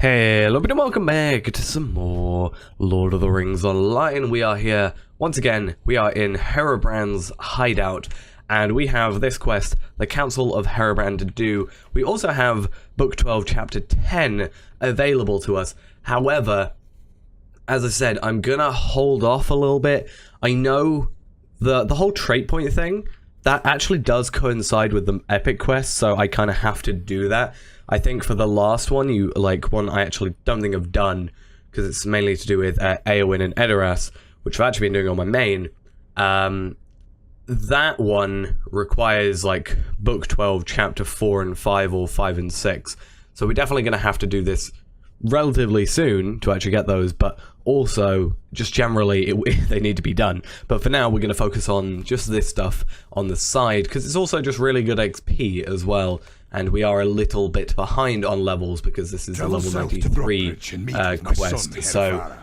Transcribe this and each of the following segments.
Hello and welcome back to some more Lord of the Rings Online. We are here, once again, we are in Herobrand's hideout, and we have this quest, the Council of Herobrand, to do. We also have Book 12, Chapter 10 available to us. However, as I said, I'm gonna hold off a little bit. I know the whole trait point thing, that actually does coincide with the epic quest, so I kind of have to do that. I think for the last one, one I actually don't think I've done, because it's mainly to do with Eowyn and Edoras, which I've actually been doing on my main. That one requires, like, Book 12, Chapter 4 and 5, or 5 and 6. So we're definitely going to have to do this relatively soon to actually get those, but also, just generally, they need to be done. But for now, we're going to focus on just this stuff on the side, because it's also just really good XP as well. And we are a little bit behind on levels because this is a level 93 quest. So,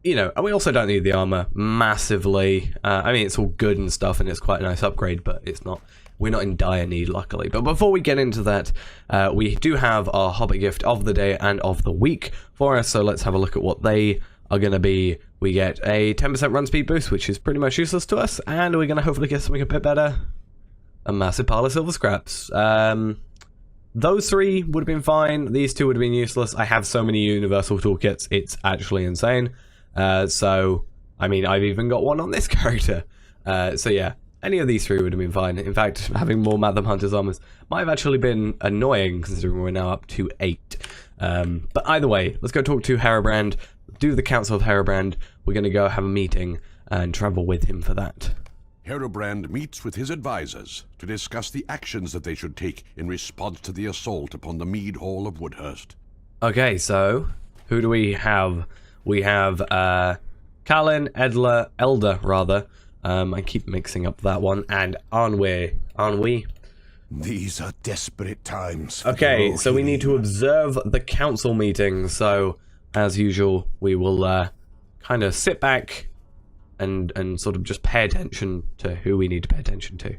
you know, and we also don't need the armor massively. I mean, it's all good and stuff, and it's quite a nice upgrade, but it's not. We're not in dire need, luckily. But before we get into that, we do have our Hobbit gift of the day and of the week for us. So let's have a look at what they are going to be. We get a 10% run speed boost, which is pretty much useless to us, and we're going to hopefully get something a bit better. A massive pile of silver scraps. Those three would have been fine. These two would have been useless. I have so many universal toolkits, it's actually insane. So, I mean, I've even got one on this character. So yeah, any of these three would have been fine. In fact, having more Madam Hunter's armors might have actually been annoying, considering we're now up to 8. But either way, let's go talk to Herobrand, do the Council of Herobrand. We're going to go have a meeting and travel with him for that. Herobrand meets with his advisors to discuss the actions that they should take in response to the assault upon the Mead Hall of Woodhurst. Okay, so who do we have? We have Kalin, Elder rather. I keep mixing up that one, and Anwe. These are desperate times. Okay, so we need to observe the council meeting. So as usual, we will kind of sit back and sort of just pay attention to who we need to pay attention to.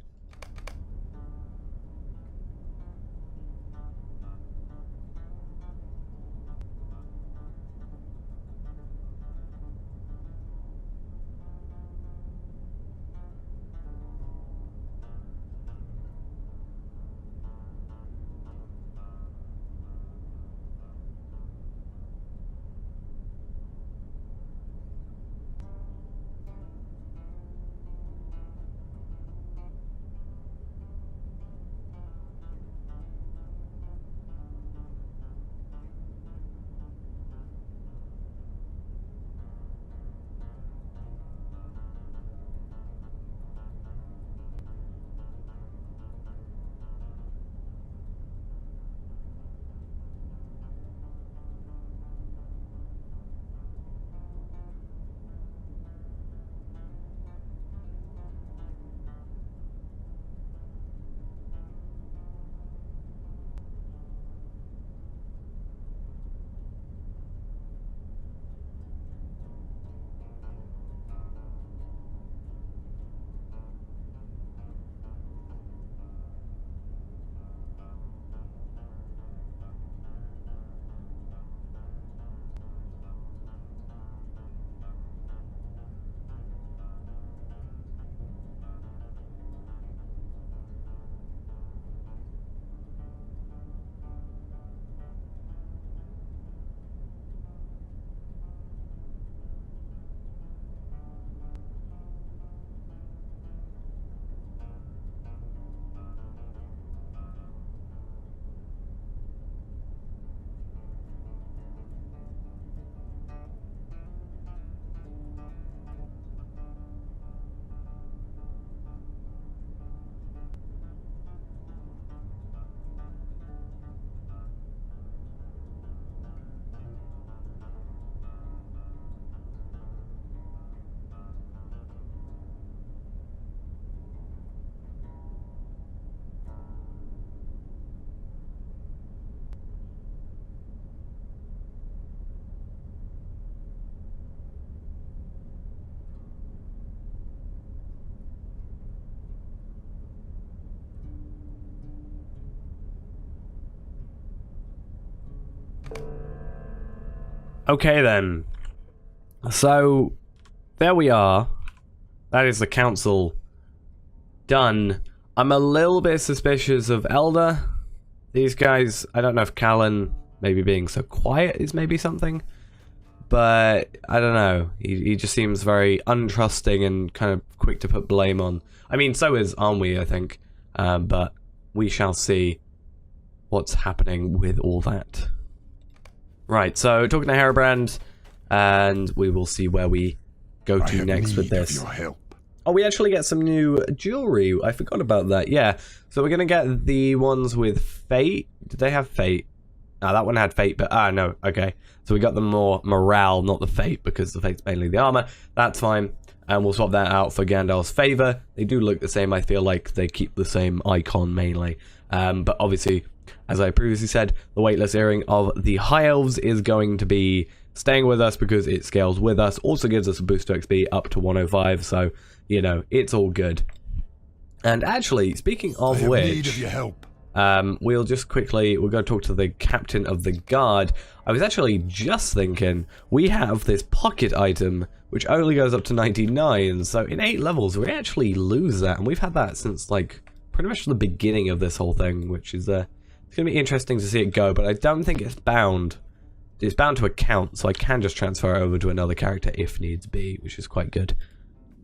Okay then. So, there we are. That is the council done. I'm a little bit suspicious of Elder. These guys, I don't know if Callan maybe being so quiet is maybe something. But, I don't know. He just seems very untrusting and kind of quick to put blame on. I mean, so is Arnwy, I think. But we shall see what's happening with all that. Right, so talking to Harabrand, and we will see where we go to next with this. Your help. Oh, we actually get some new jewelry. I forgot about that. Yeah, so we're going to get the ones with Fate. Did they have Fate? Ah, that one had Fate, but... Ah, no. Okay. So we got the more morale, not the Fate, because the Fate's mainly the armor. That's fine. And we'll swap that out for Gandalf's Favor. They do look the same. I feel like they keep the same icon, mainly. But obviously, as I previously said, the Weightless Earring of the High Elves is going to be staying with us because it scales with us. Also gives us a boost to XP up to 105, so, you know, it's all good. And actually, speaking of which... need of your help. We'll just quickly, we'll go talk to the captain of the guard. I was actually just thinking, we have this pocket item, which only goes up to 99, so in 8 levels, we actually lose that, and we've had that since, like, pretty much the beginning of this whole thing, which is, it's going to be interesting to see it go, but I don't think it's bound. It's bound to a count, so I can just transfer it over to another character if needs be, which is quite good.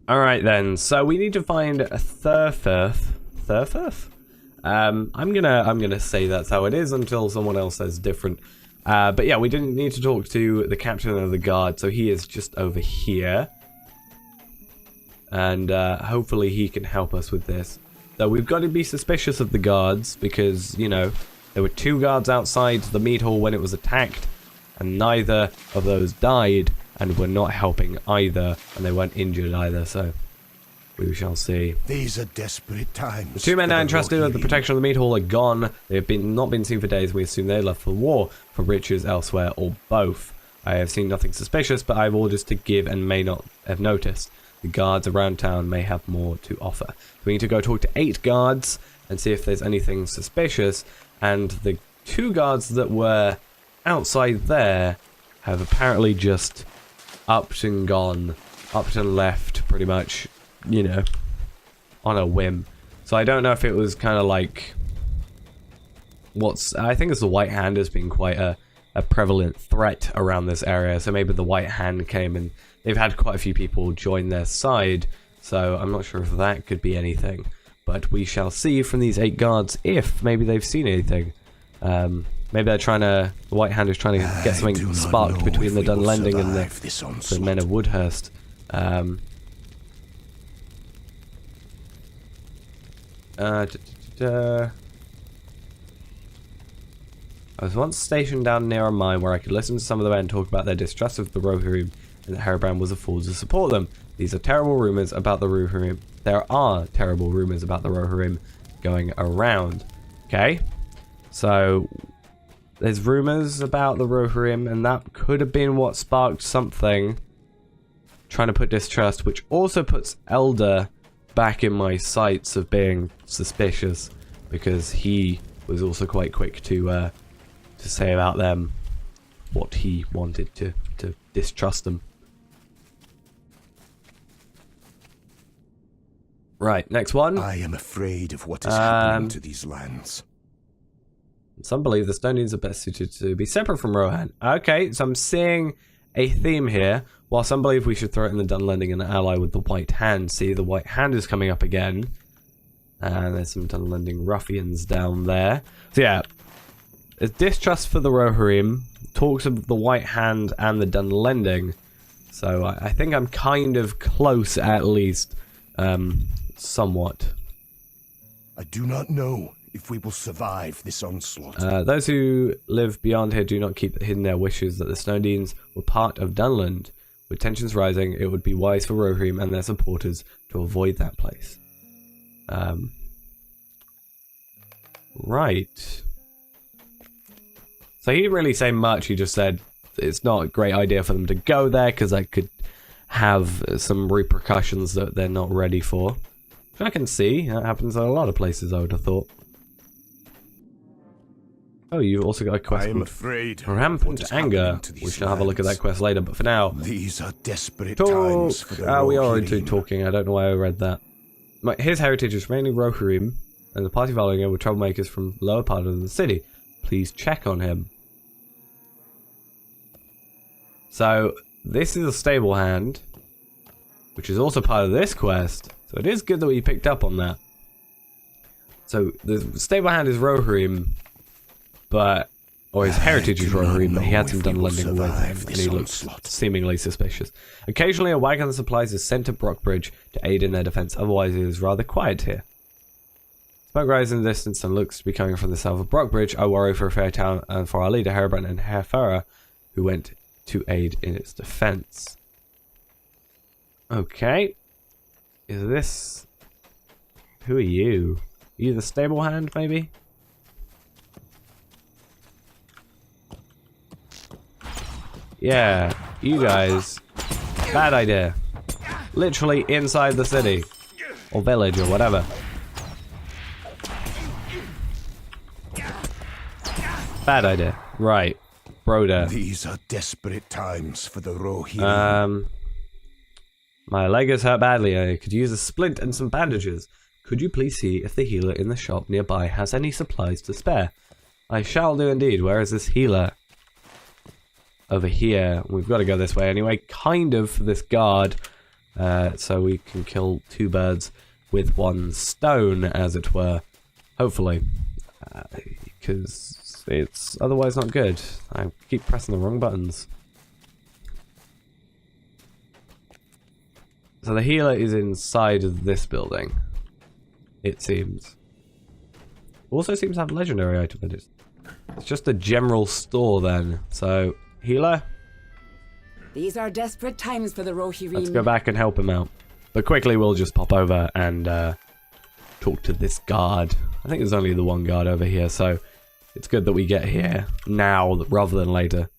Alright then, so we need to find a Thurfirth? I'm gonna say that's how it is until someone else says different. But yeah, we didn't need to talk to the captain of the guard, so he is just over here. And hopefully he can help us with this. So we've got to be suspicious of the guards because, you know, there were 2 guards outside the Mead Hall when it was attacked, and neither of those died, and were not helping either, and they weren't injured either, so... we shall see. These are desperate times. The 2 men now entrusted with the protection of the Mead Hall are gone. They have not been seen for days. We assume they left for war, for riches elsewhere, or both. I have seen nothing suspicious, but I have orders to give and may not have noticed. The guards around town may have more to offer. We need to go talk to 8 guards and see if there's anything suspicious. And the 2 guards that were outside there have apparently just upped and gone, upped and left, pretty much. You know, on a whim. So I don't know if it was kind of like I think it's the White Hand has been quite a prevalent threat around this area, so maybe the White Hand came and they've had quite a few people join their side, so I'm not sure if that could be anything, but we shall see from these 8 guards if maybe they've seen anything. Maybe they're trying to, the White Hand is trying to get something sparked between the Dunlending and the men of Woodhurst. I was once stationed down near a mine where I could listen to some of the men talk about their distrust of the Rohirrim and that Harabrand was a fool to support them. These are terrible rumors about the Rohirrim. There are terrible rumors about the Rohirrim going around. Okay? So, there's rumors about the Rohirrim, and that could have been what sparked something. Trying to put distrust, which also puts Elder back in my sights of being suspicious, because he was also quite quick to say about them what he wanted to distrust them. Right, next one. I am afraid of what is happening to these lands. Some believe the Stonians are best suited to be separate from Rohan. Okay, so I'm seeing a theme here. While some believe we should throw it in the Dunlending and ally with the White Hand. See, the White Hand is coming up again. And there's some Dunlending ruffians down there. So yeah, there's distrust for the Rohirrim, talks of the White Hand and the Dunlending. So I think I'm kind of close, at least, somewhat. I do not know if we will survive this onslaught. Those who live beyond here do not keep hidden their wishes that the Snowdeans were part of Dunland. With tensions rising, it would be wise for Rohirrim and their supporters to avoid that place. Right. So he didn't really say much, he just said it's not a great idea for them to go there because that could have some repercussions that they're not ready for. Which I can see, that happens in a lot of places I would have thought. Oh, you've also got a quest. I am afraid. Rampant Anger. We shall have a look at that quest later, but for now... These are desperate Talk! times for the We are Rohirrim. into talking. I don't know why I read that. His heritage is mainly Rohirrim, and the party following him were troublemakers from the lower part of the city. Please check on him. So, this is a stable hand, which is also part of this quest. So it is good that we picked up on that. So, the stable hand is Rohirrim, or his heritage is Rohirrim, but he hasn't done lending with him, and he looks seemingly suspicious. Occasionally, a wagon of supplies is sent to Brockbridge to aid in their defense, otherwise it is rather quiet here. Smoke rises in the distance and looks to be coming from the south of Brockbridge. I worry for Fairtown and for our leader, Herobrand and Herfera, who went to aid in its defense. Okay. Is this... Who are you? Are you the stable hand, maybe? Yeah, you guys. Bad idea. Literally inside the city. Or village, or whatever. Bad idea. Right. Broder. These are desperate times for the Rohirrim. My leg is hurt badly. I could use a splint and some bandages. Could you please see if the healer in the shop nearby has any supplies to spare? I shall do indeed. Where is this healer? Over here. We've got to go this way anyway. Kind of for this guard. So we can kill two birds with one stone, as it were. Hopefully. Because it's otherwise not good. I keep pressing the wrong buttons. So the healer is inside of this building. It seems. Also seems to have legendary item in it. It's just a general store then. So, healer? These are desperate times for the Rohirrim. Let's go back and help him out. But quickly we'll just pop over and talk to this guard. I think there's only the one guard over here, so it's good that we get here now rather than later.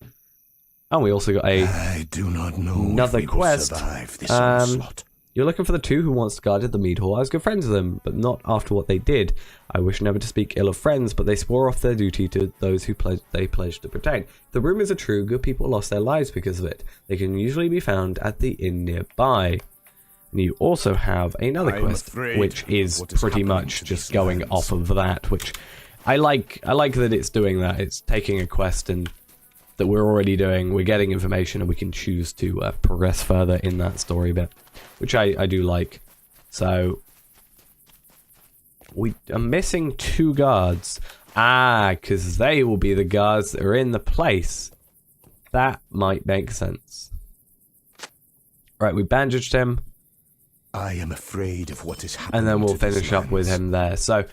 And we also got I do not know another if we will quest. survive this onslaught. You're looking for the two who once guarded the Mead Hall. I was good friends with them, but not after what they did. I wish never to speak ill of friends, but they swore off their duty to those who they pledged to protect. If the rumors are true, good people lost their lives because of it. They can usually be found at the inn nearby. And you also have another quest, which is pretty much just going off of that, which I like that it's doing that. It's taking a quest and that we're already doing, we're getting information, and we can choose to progress further in that story bit, which I do like. So we are missing two guards. Because they will be the guards that are in the place. That might make sense. Right, we bandaged him. I am afraid of what is happening. And then we'll to these finish up with lands. him there. So,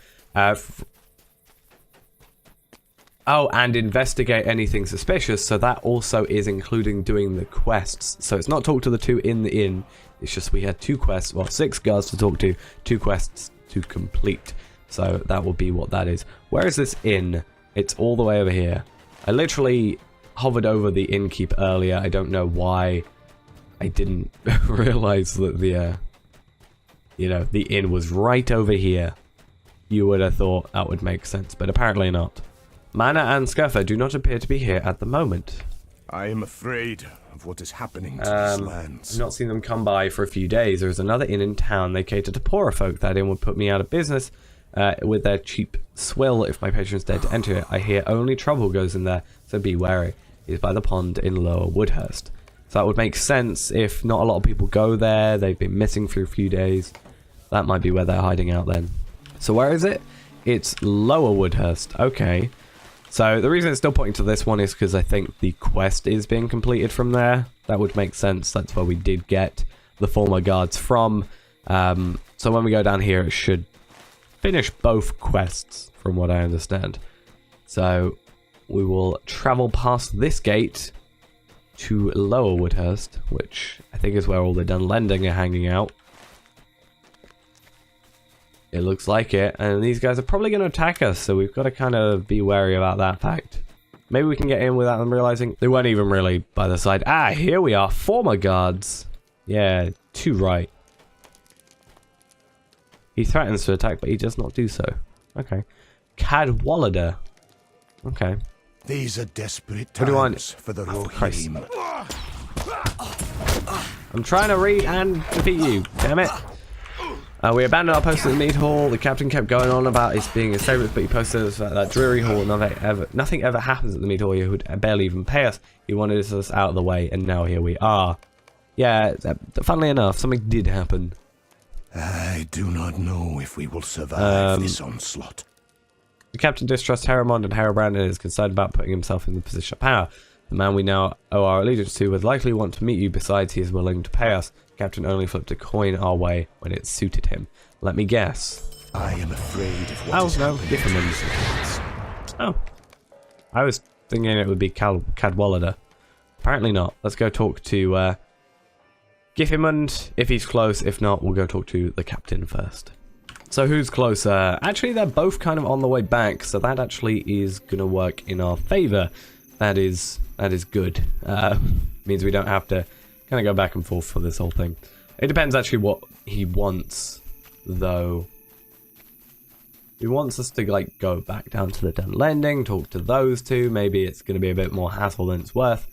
oh, and investigate anything suspicious. So that also is including doing the quests. So it's not talk to the two in the inn. It's just we had two quests, well, 6 guards to talk to, 2 quests to complete. So that will be what that is. Where is this inn? It's all the way over here. I literally hovered over the innkeep earlier. I don't know why I didn't realize that the, the inn was right over here. You would have thought that would make sense, but apparently not. Mana and Scuffer do not appear to be here at the moment. I am afraid of what is happening to these lands. I've not seen them come by for a few days. There's another inn in town. They cater to poorer folk. That inn would put me out of business with their cheap swill if my patrons dared to enter it. I hear only trouble goes in there, so be wary. It's by the pond in Lower Woodhurst. So that would make sense if not a lot of people go there. They've been missing for a few days. That might be where they're hiding out then. So where is it? It's Lower Woodhurst. Okay. So the reason it's still pointing to this one is because I think the quest is being completed from there. That would make sense. That's where we did get the former guards from. So when we go down here, it should finish both quests, from what I understand. So we will travel past this gate to Lower Woodhurst, which I think is where all the Dunlending are hanging out. It looks like it, and these guys are probably going to attack us, so we've got to kind of be wary about that fact. Maybe we can get in without them realizing. They weren't even really by the side. Here we are, former guards. Yeah, too right. He threatens to attack, but he does not do so. Okay. Cadwallader. Okay. These are desperate What do you want? times for the Christ. Rohirrim. I'm trying to read and defeat you. Damn it. We abandoned our post at the Mead Hall. The captain kept going on about it being his favourite, but he posted us at that dreary hall. Nothing ever happens at the Mead Hall. He would barely even pay us. He wanted us out of the way, and now here we are. Yeah, funnily enough, something did happen. I do not know if we will survive this onslaught. The captain distrusts Harrimond and Harribrand and is concerned about putting himself in the position of power. The man we now owe our allegiance to would likely want to meet you, besides he is willing to pay us. The captain only flipped a coin our way when it suited him. Let me guess. I am afraid of what is no, happening. Oh. I was thinking it would be Cadwallader. Apparently not. Let's go talk to Githemund, if he's close. If not, we'll go talk to the captain first. So who's closer? Actually, they're both kind of on the way back, so that actually is going to work in our favour. That is good. Means we don't have to kind of go back and forth for this whole thing. It depends actually what he wants, though. He wants us to like go back down to the Den Lending, talk to those two. Maybe it's going to be a bit more hassle than it's worth.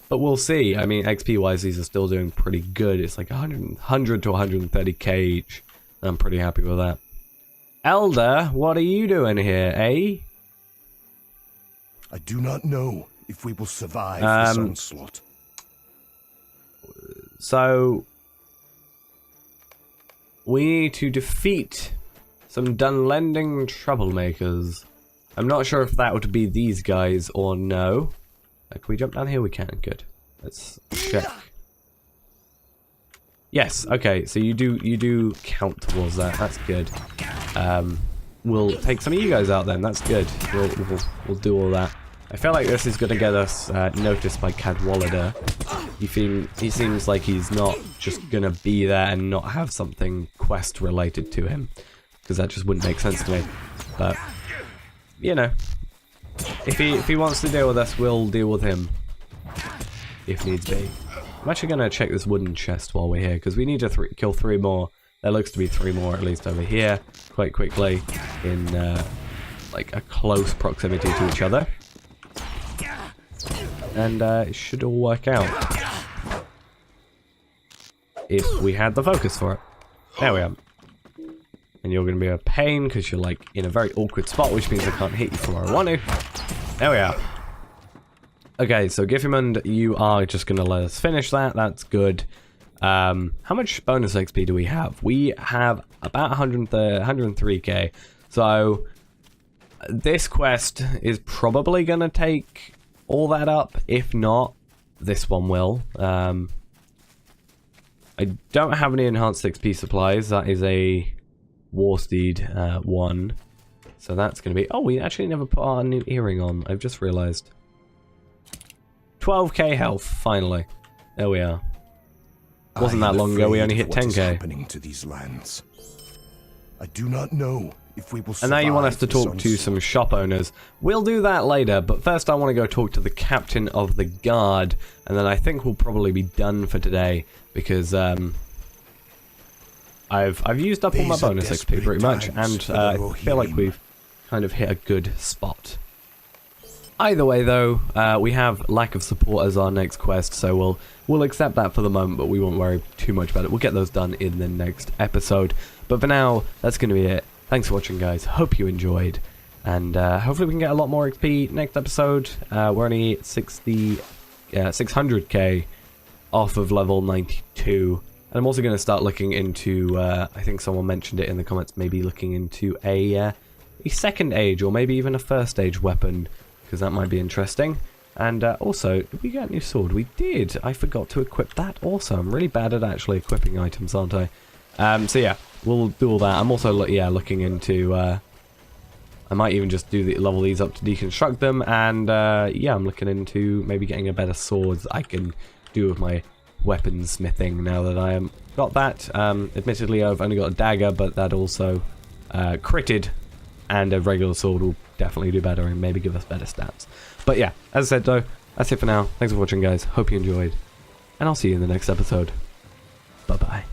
But we'll see. I mean, XP-wise, these are still doing pretty good. It's like 100 to 130k each. And I'm pretty happy with that. Elder, what are you doing here, eh? I do not know if we will survive this onslaught. So we need to defeat some Dunlending troublemakers. I'm not sure if that would be these guys or no. Can we jump down here? We can. Good. Let's check. Yes. Okay. So you do count towards that. That's good. We'll take some of you guys out then. That's good. We'll do all that. I feel like this is going to get us noticed by Cadwallader. He seems like he's not just going to be there and not have something quest related to him, because that just wouldn't make sense to me. But you know, if he wants to deal with us, we'll deal with him if needs be. I'm actually going to check this wooden chest while we're here, because we need to kill 3 more. There looks to be 3 more at least over here quite quickly in like a close proximity to each other. And it should all work out if we had the focus for it. There we are. And you're going to be a pain because you're like in a very awkward spot, which means I can't hit you from where I want to. There we are. Okay, so Githemund, you are just going to let us finish that. That's good. How much bonus XP do we have? We have about 103k. So this quest is probably going to take all that up. If not, this one will. I don't have any enhanced XP supplies. That is a Warsteed 1. So that's going to be... Oh, we actually never put our new earring on. I've just realised. 12k health, finally. There we are. Wasn't that long ago, we only hit 10k. Happening to these lands. I do not know if we will survive. And now you want us to talk to some shop owners. We'll do that later, but first I want to go talk to the captain of the guard, and then I think we'll probably be done for today, because I've used up all my bonus XP pretty much, and I feel like we've kind of hit a good spot. Either way though, we have lack of support as our next quest, so we'll accept that for the moment, but we won't worry too much about it. We'll get those done in the next episode. But for now, that's going to be it. Thanks for watching, guys. Hope you enjoyed, and hopefully we can get a lot more XP next episode. We're only 600k off of level 92. And I'm also going to start looking into, I think someone mentioned it in the comments, maybe looking into a second age or maybe even a first age weapon, because that might be interesting. And also, did we get a new sword? We did. I forgot to equip that also. I'm really bad at actually equipping items, aren't I? So yeah, we'll do all that. I'm also looking into... I might even just level these up to deconstruct them. And yeah, I'm looking into maybe getting a better sword that I can do with my weaponsmithing now that I got that. Admittedly, I've only got a dagger, but that also critted, and a regular sword will definitely do better and maybe give us better stats. But yeah, as I said though, that's it for now. Thanks for watching, guys. Hope you enjoyed, and I'll see you in the next episode. Bye bye.